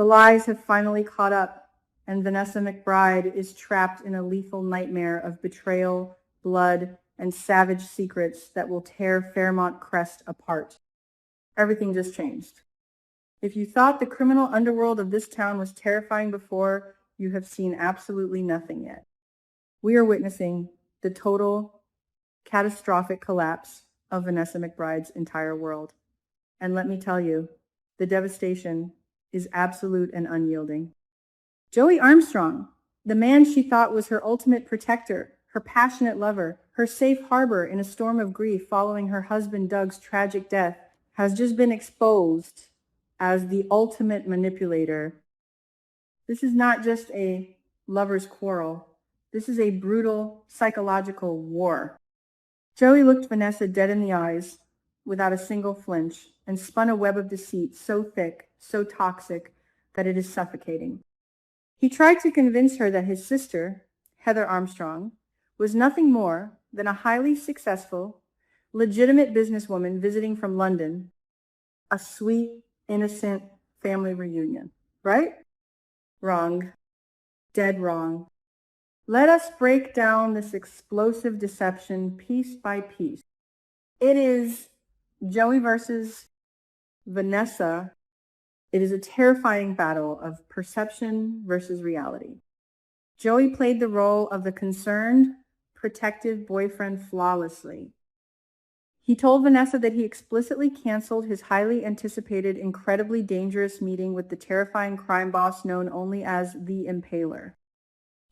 The lies have finally caught up, and Vanessa McBride is trapped in a lethal nightmare of betrayal, blood, and savage secrets that will tear Fairmont Crest apart. Everything just changed. If you thought the criminal underworld of this town was terrifying before, you have seen absolutely nothing yet. We are witnessing the total, catastrophic collapse of Vanessa McBride's entire world. And let me tell you, the devastation is absolute and unyielding. Joey Armstrong, the man she thought was her ultimate protector, her passionate lover, her safe harbor in a storm of grief following her husband Doug's tragic death, has just been exposed as the ultimate manipulator. This is not just a lover's quarrel. This is a brutal psychological war. Joey looked Vanessa dead in the eyes without a single flinch and spun a web of deceit so thick, so toxic, that it is suffocating. He tried to convince her that his sister, Heather Armstrong, was nothing more than a highly successful, legitimate businesswoman visiting from London, a sweet, innocent family reunion. Right? Wrong. Dead wrong. Let us break down this explosive deception piece by piece. It is Joey versus Vanessa. It is a terrifying battle of perception versus reality. Joey played the role of the concerned, protective boyfriend flawlessly. He told Vanessa that he explicitly canceled his highly anticipated, incredibly dangerous meeting with the terrifying crime boss known only as the Impaler.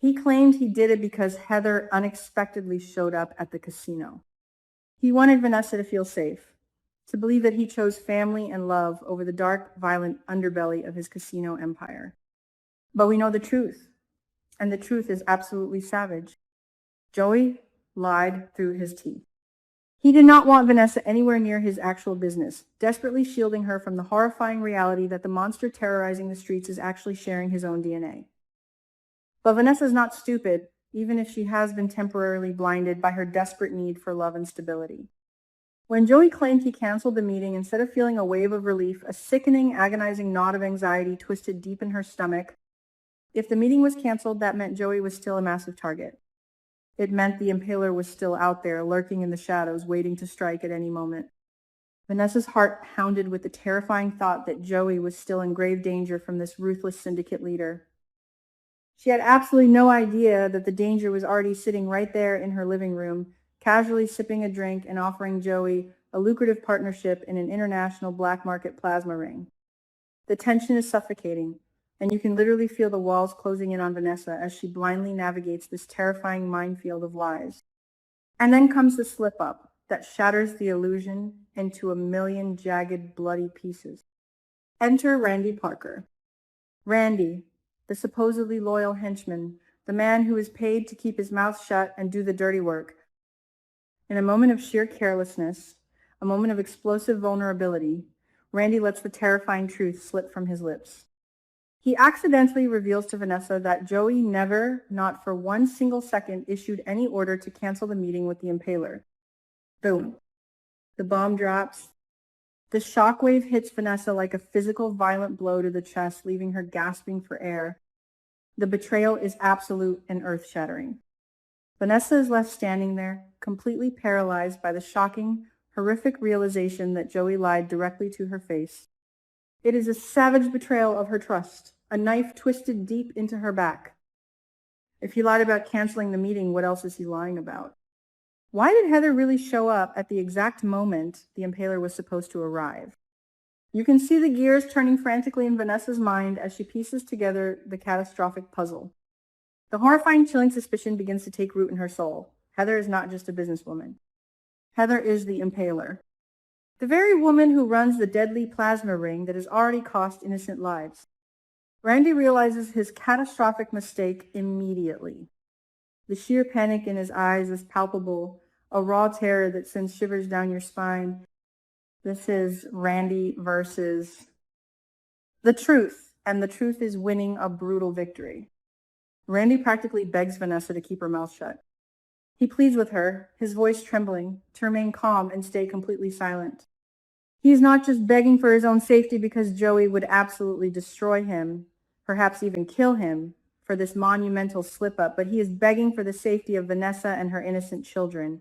He claimed he did it because Heather unexpectedly showed up at the casino. He wanted Vanessa to feel safe, to believe that he chose family and love over the dark, violent underbelly of his casino empire. But we know the truth, and the truth is absolutely savage. Joey lied through his teeth. He did not want Vanessa anywhere near his actual business, desperately shielding her from the horrifying reality that the monster terrorizing the streets is actually sharing his own DNA. But Vanessa's not stupid, even if she has been temporarily blinded by her desperate need for love and stability. When Joey claimed he canceled the meeting, instead of feeling a wave of relief, a sickening, agonizing knot of anxiety twisted deep in her stomach. If the meeting was canceled, that meant Joey was still a massive target. It meant the Impaler was still out there, lurking in the shadows, waiting to strike at any moment. Vanessa's heart pounded with the terrifying thought that Joey was still in grave danger from this ruthless syndicate leader. She had absolutely no idea that the danger was already sitting right there in her living room, casually sipping a drink and offering Joey a lucrative partnership in an international black market plasma ring. The tension is suffocating, and you can literally feel the walls closing in on Vanessa as she blindly navigates this terrifying minefield of lies. And then comes the slip-up that shatters the illusion into a million jagged, bloody pieces. Enter Randy Parker. Randy, the supposedly loyal henchman, the man who is paid to keep his mouth shut and do the dirty work. In a moment of sheer carelessness, a moment of explosive vulnerability, Randy lets the terrifying truth slip from his lips. He accidentally reveals to Vanessa that Joey never, not for one single second, issued any order to cancel the meeting with the Impaler. Boom. The bomb drops. The shockwave hits Vanessa like a physical, violent blow to the chest, leaving her gasping for air. The betrayal is absolute and earth-shattering. Vanessa is left standing there, completely paralyzed by the shocking, horrific realization that Joey lied directly to her face. It is a savage betrayal of her trust, a knife twisted deep into her back. If he lied about canceling the meeting, what else is he lying about? Why did Heather really show up at the exact moment the Impaler was supposed to arrive? You can see the gears turning frantically in Vanessa's mind as she pieces together the catastrophic puzzle. The horrifying, chilling suspicion begins to take root in her soul. Heather is not just a businesswoman. Heather is the Impaler. The very woman who runs the deadly plasma ring that has already cost innocent lives. Randy realizes his catastrophic mistake immediately. The sheer panic in his eyes is palpable, a raw terror that sends shivers down your spine. This is Randy versus the truth, and the truth is winning a brutal victory. Randy practically begs Vanessa to keep her mouth shut. He pleads with her, his voice trembling, to remain calm and stay completely silent. He's not just begging for his own safety because Joey would absolutely destroy him, perhaps even kill him, for this monumental slip-up, but he is begging for the safety of Vanessa and her innocent children.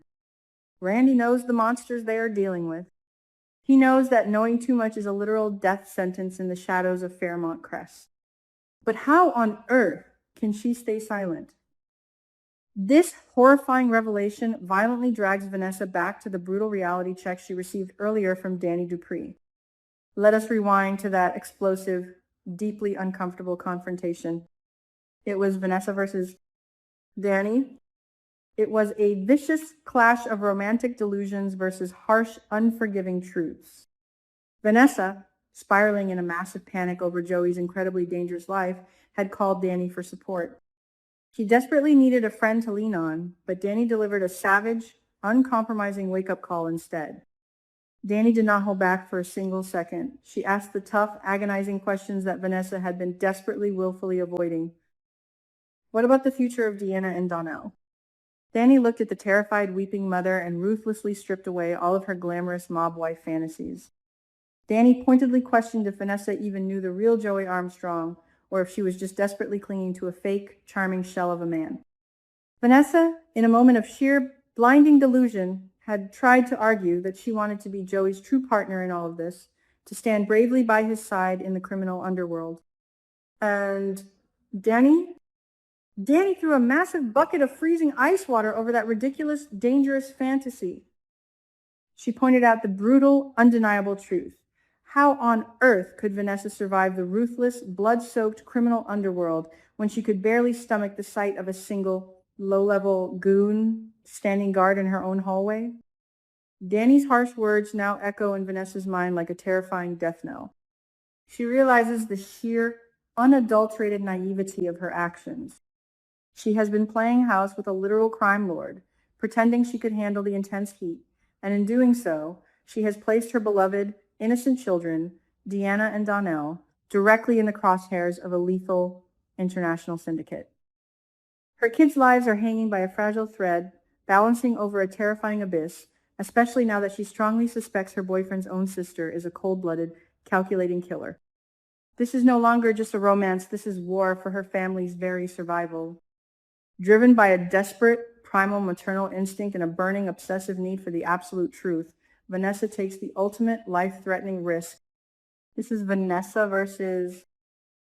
Randy knows the monsters they are dealing with. He knows that knowing too much is a literal death sentence in the shadows of Fairmont Crest. But how on earth can she stay silent? This horrifying revelation violently drags Vanessa back to the brutal reality check she received earlier from Danny Dupree. Let us rewind to that explosive, deeply uncomfortable confrontation. It was Vanessa versus Danny. It was a vicious clash of romantic delusions versus harsh, unforgiving truths. Vanessa, spiraling in a massive panic over Joey's incredibly dangerous life, had called Danny for support. She desperately needed a friend to lean on, but Danny delivered a savage, uncompromising wake-up call instead. Danny did not hold back for a single second. She asked the tough, agonizing questions that Vanessa had been desperately, willfully avoiding. What about the future of Deanna and Donnell? Danny looked at the terrified, weeping mother and ruthlessly stripped away all of her glamorous mob wife fantasies. Danny pointedly questioned if Vanessa even knew the real Joey Armstrong, or if she was just desperately clinging to a fake, charming shell of a man. Vanessa, in a moment of sheer, blinding delusion, had tried to argue that she wanted to be Joey's true partner in all of this, to stand bravely by his side in the criminal underworld. And Danny threw a massive bucket of freezing ice water over that ridiculous, dangerous fantasy. She pointed out the brutal, undeniable truth. How on earth could Vanessa survive the ruthless, blood-soaked criminal underworld when she could barely stomach the sight of a single low-level goon standing guard in her own hallway? Danny's harsh words now echo in Vanessa's mind like a terrifying death knell. She realizes the sheer, unadulterated naivety of her actions. She has been playing house with a literal crime lord, pretending she could handle the intense heat, and in doing so, she has placed her beloved, innocent children, Deanna and Donnell, directly in the crosshairs of a lethal international syndicate. Her kids' lives are hanging by a fragile thread, balancing over a terrifying abyss, especially now that she strongly suspects her boyfriend's own sister is a cold-blooded, calculating killer. This is no longer just a romance, this is war for her family's very survival. Driven by a desperate, primal maternal instinct and a burning, obsessive need for the absolute truth, Vanessa takes the ultimate life-threatening risk. This is Vanessa versus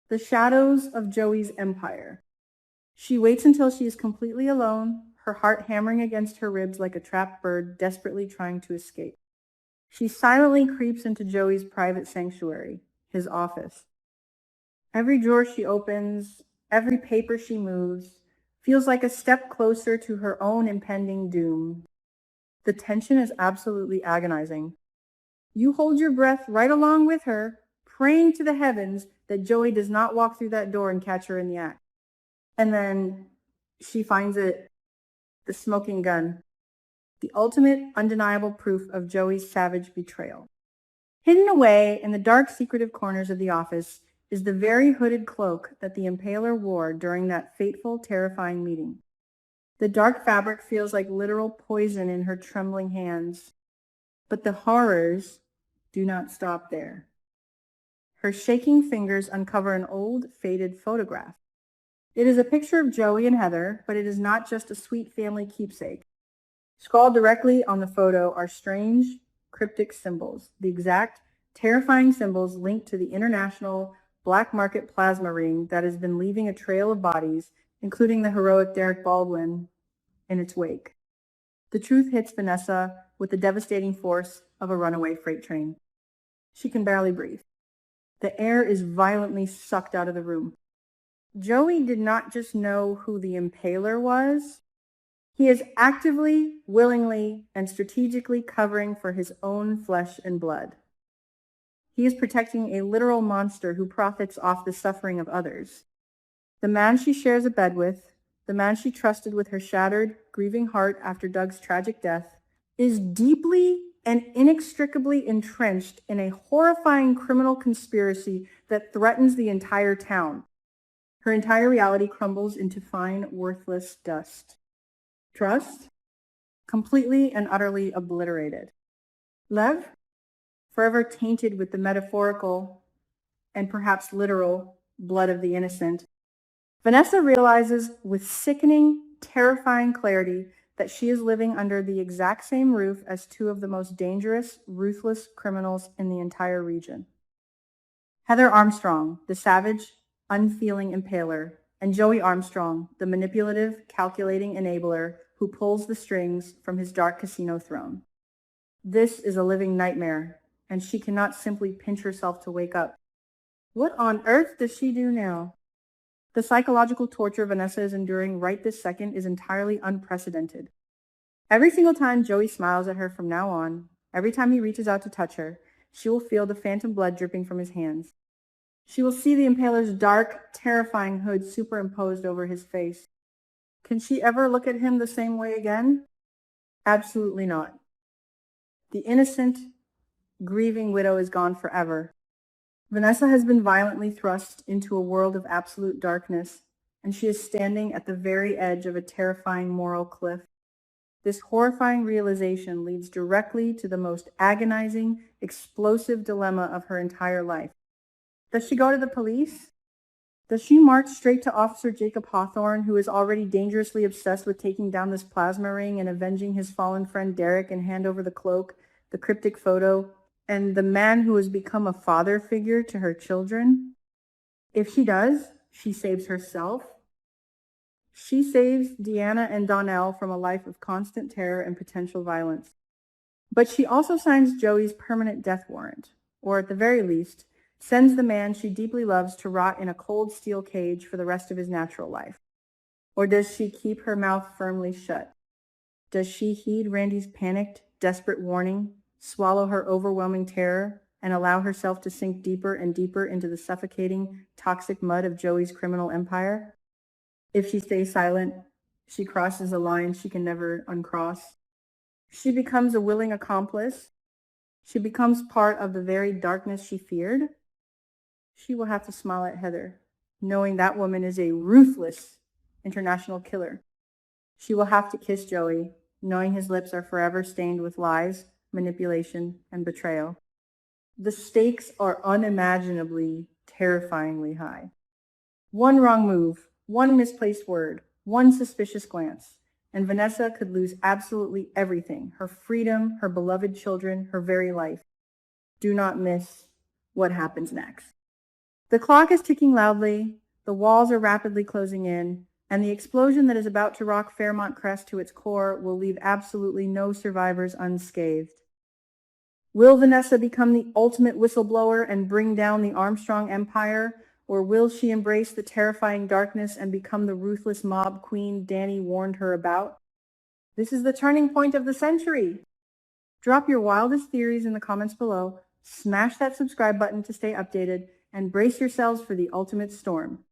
the shadows of Joey's empire. She waits until she is completely alone, her heart hammering against her ribs like a trapped bird desperately trying to escape. She silently creeps into Joey's private sanctuary, his office. Every drawer she opens, every paper she moves, feels like a step closer to her own impending doom. The tension is absolutely agonizing. You hold your breath right along with her, praying to the heavens that Joey does not walk through that door and catch her in the act. And then she finds it, the smoking gun, the ultimate undeniable proof of Joey's savage betrayal. Hidden away in the dark, secretive corners of the office is the very hooded cloak that the Impaler wore during that fateful, terrifying meeting. The dark fabric feels like literal poison in her trembling hands. But the horrors do not stop there. Her shaking fingers uncover an old, faded photograph. It is a picture of Joey and Heather, but it is not just a sweet family keepsake. Scrawled directly on the photo are strange, cryptic symbols, the exact, terrifying symbols linked to the international black market plasma ring that has been leaving a trail of bodies, including the heroic Derek Baldwin, in its wake. The truth hits Vanessa with the devastating force of a runaway freight train. She can barely breathe. The air is violently sucked out of the room. Joey did not just know who the Impaler was. He is actively, willingly, and strategically covering for his own flesh and blood. He is protecting a literal monster who profits off the suffering of others. The man she shares a bed with, the man she trusted with her shattered, grieving heart after Doug's tragic death, is deeply and inextricably entrenched in a horrifying criminal conspiracy that threatens the entire town. Her entire reality crumbles into fine, worthless dust. Trust? Completely and utterly obliterated. Lev? forever tainted with the metaphorical and perhaps literal blood of the innocent. Vanessa realizes with sickening, terrifying clarity that she is living under the exact same roof as two of the most dangerous, ruthless criminals in the entire region. Heather Armstrong, the savage, unfeeling impaler, and Joey Armstrong, the manipulative, calculating enabler who pulls the strings from his dark casino throne. This is a living nightmare, and she cannot simply pinch herself to wake up. What on earth does she do now? The psychological torture Vanessa is enduring right this second is entirely unprecedented. Every single time Joey smiles at her from now on, every time he reaches out to touch her, she will feel the phantom blood dripping from his hands. She will see the impaler's dark, terrifying hood superimposed over his face. Can she ever look at him the same way again? Absolutely not. The innocent, grieving widow is gone forever. Vanessa has been violently thrust into a world of absolute darkness, and she is standing at the very edge of a terrifying moral cliff. This horrifying realization leads directly to the most agonizing, explosive dilemma of her entire life. Does she go to the police? Does she march straight to Officer Jacob Hawthorne, who is already dangerously obsessed with taking down this plasma ring and avenging his fallen friend Derek, and hand over the cloak, the cryptic photo, and the man who has become a father figure to her children? If she does, she saves herself. She saves Deanna and Donnell from a life of constant terror and potential violence. But she also signs Joey's permanent death warrant, or at the very least, sends the man she deeply loves to rot in a cold steel cage for the rest of his natural life. Or does she keep her mouth firmly shut? Does she heed Randy's panicked, desperate warning, swallow her overwhelming terror, and allow herself to sink deeper and deeper into the suffocating, toxic mud of Joey's criminal empire? If she stays silent, she crosses a line she can never uncross. She becomes a willing accomplice. She becomes part of the very darkness she feared. She will have to smile at Heather, knowing that woman is a ruthless international killer. She will have to kiss Joey, knowing his lips are forever stained with lies, manipulation, and betrayal. The stakes are unimaginably, terrifyingly high. One wrong move, one misplaced word, one suspicious glance, and Vanessa could lose absolutely everything: her freedom, her beloved children, her very life. Do not miss what happens next. The clock is ticking loudly, the walls are rapidly closing in, and the explosion that is about to rock Fairmont Crest to its core will leave absolutely no survivors unscathed. Will Vanessa become the ultimate whistleblower and bring down the Armstrong empire, or will she embrace the terrifying darkness and become the ruthless mob queen Danny warned her about? This is the turning point of the century. Drop your wildest theories in the comments below, smash that subscribe button to stay updated, and brace yourselves for the ultimate storm.